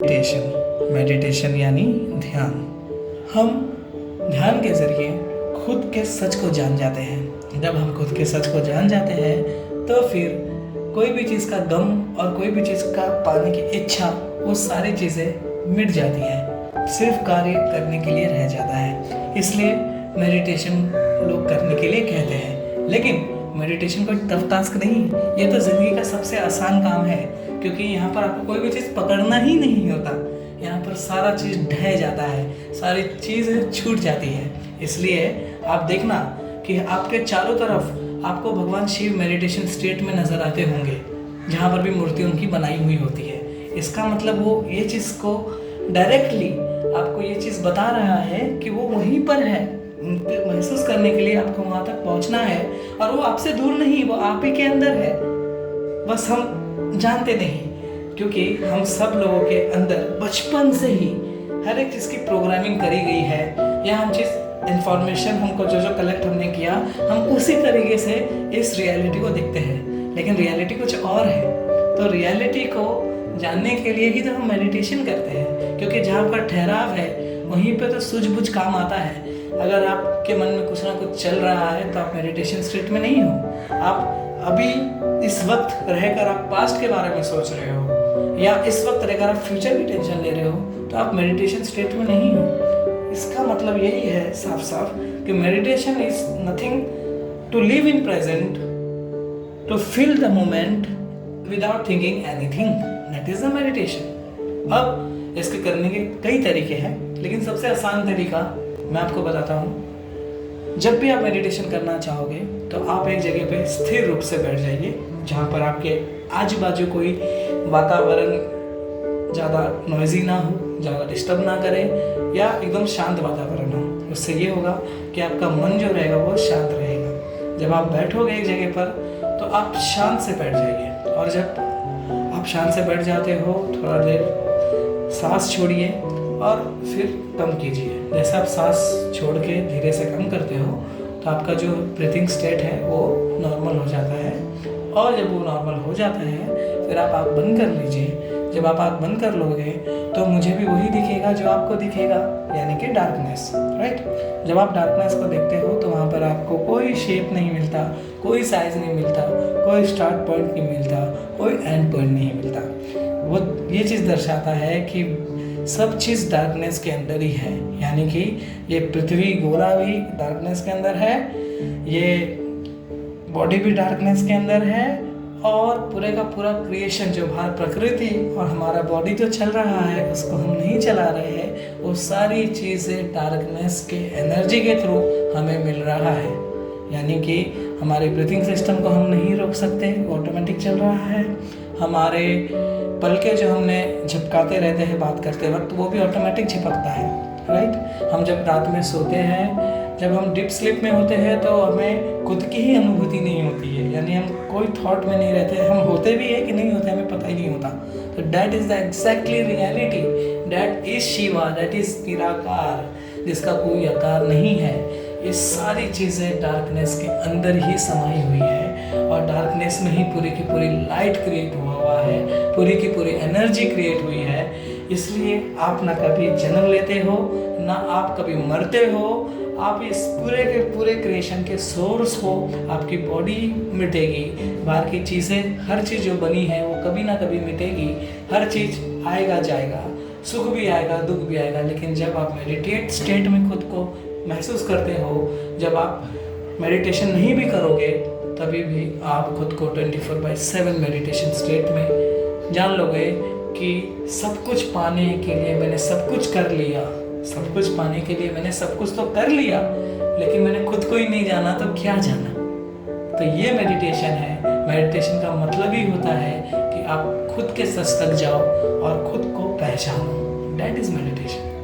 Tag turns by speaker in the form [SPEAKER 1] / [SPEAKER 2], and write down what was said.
[SPEAKER 1] Meditation यानी ध्यान। हम ध्यान के ज़रिए खुद के सच को जान जाते हैं। जब हम खुद के सच को जान जाते हैं तो फिर कोई भी चीज़ का गम और कोई भी चीज़ का पाने की इच्छा, वो सारी चीज़ें मिट जाती हैं, सिर्फ कार्य करने के लिए रह जाता है। इसलिए मेडिटेशन लोग करने के लिए कहते हैं, लेकिन मेडिटेशन कोई टफ टास्क नहीं, ये तो ज़िंदगी का सबसे आसान काम है, क्योंकि यहाँ पर आपको कोई भी चीज़ पकड़ना ही नहीं होता। यहाँ पर सारा चीज़ ढह जाता है, सारी चीज़ छूट जाती है। इसलिए आप देखना कि आपके चारों तरफ आपको भगवान शिव मेडिटेशन स्टेट में नज़र आते होंगे, जहाँ पर भी मूर्ति उनकी बनाई हुई होती है। इसका मतलब वो ये चीज़ को डायरेक्टली आपको ये चीज़ बता रहा है कि वो वहीं पर है। महसूस करने के लिए आपको वहाँ तक पहुँचना है, और वो आपसे दूर नहीं, वो आप ही के अंदर है, बस हम जानते नहीं। क्योंकि हम सब लोगों के अंदर बचपन से ही हर एक चीज़ की प्रोग्रामिंग करी गई है, या हम जिस इंफॉर्मेशन हमको जो कलेक्ट हमने किया, हम उसी तरीके से इस रियलिटी को देखते हैं। लेकिन रियलिटी कुछ और है। तो रियलिटी को जानने के लिए ही तो हम मेडिटेशन करते हैं, क्योंकि जहाँ पर ठहराव है वहीं पे तो सूझबूझ काम आता है। अगर आपके मन में कुछ ना कुछ चल रहा है तो आप मेडिटेशन स्टेट में नहीं हो। आप अभी इस वक्त रहकर आप पास्ट के बारे में सोच रहे हो, या इस वक्त रहकर आप फ्यूचर की टेंशन ले रहे हो, तो आप मेडिटेशन स्टेट में नहीं हो। इसका मतलब यही है साफ साफ कि meditation is nothing to live in present, to feel the moment without thinking anything, that is the meditation. अब इसके करने के कई तरीके हैं, लेकिन सबसे आसान तरीका मैं आपको बताता हूँ। जब भी आप मेडिटेशन करना चाहोगे तो आप एक जगह पे स्थिर रूप से बैठ जाइए, जहाँ पर आपके आजू बाजू कोई वातावरण ज़्यादा नॉइजी ना हो, ज़्यादा डिस्टर्ब ना करे, या एकदम शांत वातावरण हो। उससे ये होगा कि आपका मन जो रहेगा वो शांत रहेगा। जब आप बैठोगे एक जगह पर तो आप शांत से बैठ जाइए, और जब आप शांत से बैठ जाते हो थोड़ा देर सांस छोड़िए और फिर कम कीजिए। जैसे आप सांस छोड़ के धीरे से कम करते हो तो आपका जो ब्रीथिंग स्टेट है वो नॉर्मल हो जाता है, और जब वो नॉर्मल हो जाता है फिर आप आँख बंद कर लीजिए। जब आप आँख बंद कर लोगे तो मुझे भी वही दिखेगा जो आपको दिखेगा, यानी कि डार्कनेस, राइट। जब आप डार्कनेस को देखते हो तो वहाँ पर आपको कोई शेप नहीं मिलता, कोई साइज नहीं मिलता, कोई स्टार्ट पॉइंट नहीं मिलता, कोई एंड पॉइंट नहीं मिलता। वो ये चीज़ दर्शाता है कि सब चीज़ डार्कनेस के अंदर ही है, यानी कि ये पृथ्वी गोला भी डार्कनेस के अंदर है, ये बॉडी भी डार्कनेस के अंदर है, और पूरे का पूरा क्रिएशन जो बाहर प्रकृति और हमारा बॉडी जो चल रहा है उसको हम नहीं चला रहे हैं, वो सारी चीज़ें डार्कनेस के एनर्जी के थ्रू हमें मिल रहा है। यानी कि हमारे ब्रीथिंग सिस्टम को हम नहीं रोक सकते, ऑटोमेटिक चल रहा है। हमारे पलके जो हमने झपकाते रहते हैं बात करते वक्त, वो भी ऑटोमेटिक झपकता है, राइट। हम जब रात में सोते हैं, जब हम डीप स्लीप में होते हैं तो हमें खुद की ही अनुभूति नहीं होती है, यानी हम कोई थॉट में नहीं रहते। हम होते भी है कि नहीं होते हमें पता ही नहीं होता। तो that is the exactly reality, that is Shiva, that is निराकार, जिसका कोई आकार नहीं है। ये सारी चीज़ें डार्कनेस के अंदर ही समाई हुई है, और डार्कनेस में ही पूरी की पूरी लाइट क्रिएट हुआ है, पूरी की पूरी एनर्जी क्रिएट हुई है। इसलिए आप ना कभी जन्म लेते हो, ना आप कभी मरते हो, आप इस पूरे के पूरे क्रिएशन के सोर्स हो। आपकी बॉडी मिटेगी, बाहर की चीज़ें, हर चीज़ जो बनी है वो कभी ना कभी मिटेगी। हर चीज़ आएगा जाएगा, सुख भी आएगा दुख भी आएगा, लेकिन जब आप मेडिटेट स्टेट में खुद को महसूस करते हो, जब आप मेडिटेशन नहीं भी करोगे तभी भी आप खुद को 24/7 मेडिटेशन स्टेट में जान लोगे कि सब कुछ पाने के लिए मैंने सब कुछ कर लिया, सब कुछ पाने के लिए मैंने सब कुछ तो कर लिया, लेकिन मैंने खुद को ही नहीं जाना, तो क्या जाना। तो ये मेडिटेशन है। मेडिटेशन का मतलब ही होता है कि आप खुद के सच तक जाओ और खुद को पहचानो। That is meditation.